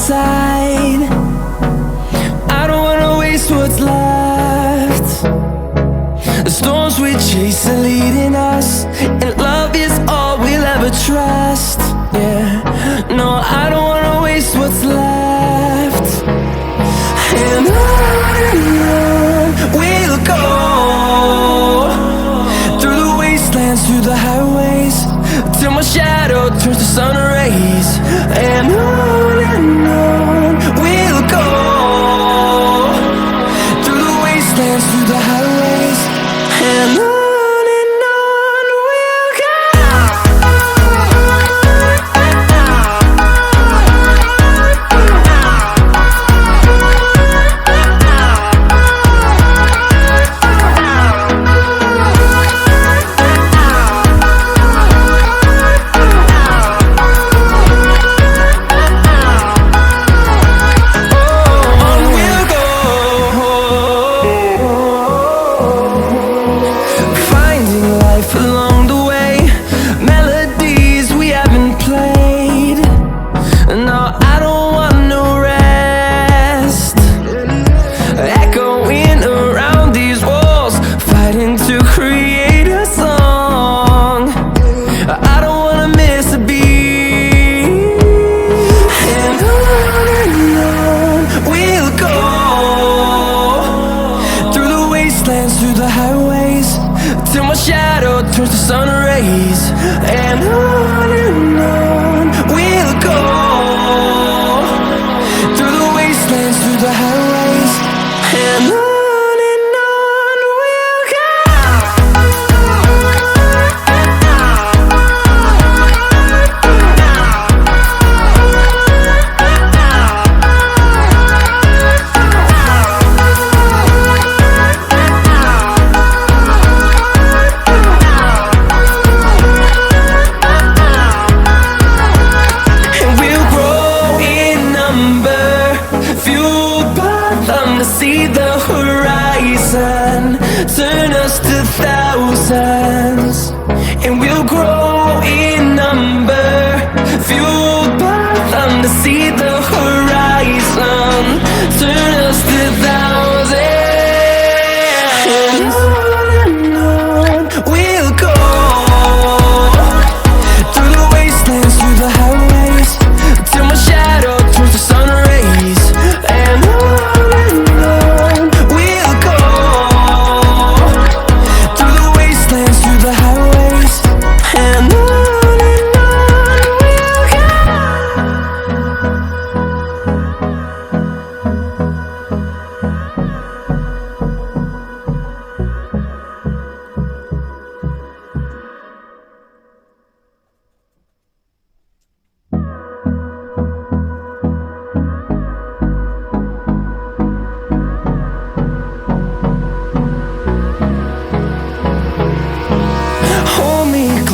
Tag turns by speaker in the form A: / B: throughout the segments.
A: side. I don't wanna waste what's left. The storms we chase are leading us, and love is all we'll ever trust. Yeah, no, I don't wanna waste what's left. And on we'll go, through the wastelands, through the highways, till my shadow turns to sun rays. And on we'll go, through the wastelands, through the highways, and on. Along the way, melodies we haven't played. No, I don't want no rest. Echoing around these walls, fighting to create a song. I don't wanna miss a beat. And on we'll go, through the wastelands, through the highways, till my shadow turns to sun rays. And on we'll go, through the wastelands, through the highways, and on we'll go. See the horizon, turn us to thousands, and we'll grow in number, fueled by them. To see the horizon, turn us to thousands, and on we'll go, through the wastelands, through the highways, till my shadow turns to sun rays. And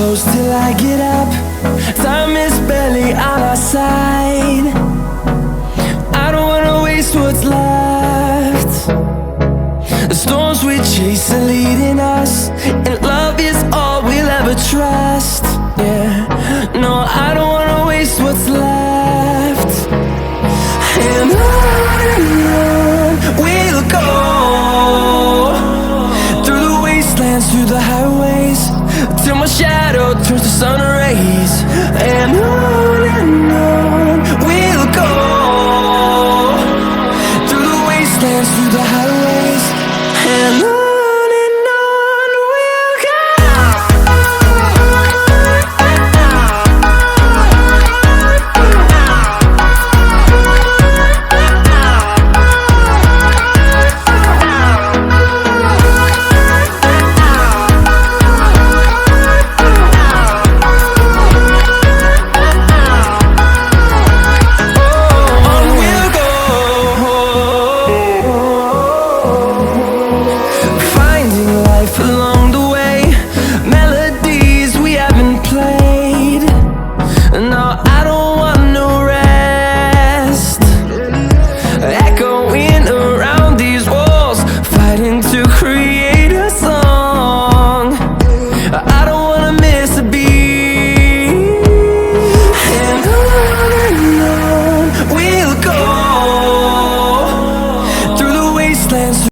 A: close till I get up, time is barely on our side. I don't wanna waste what's left. The storms we chase are leading us,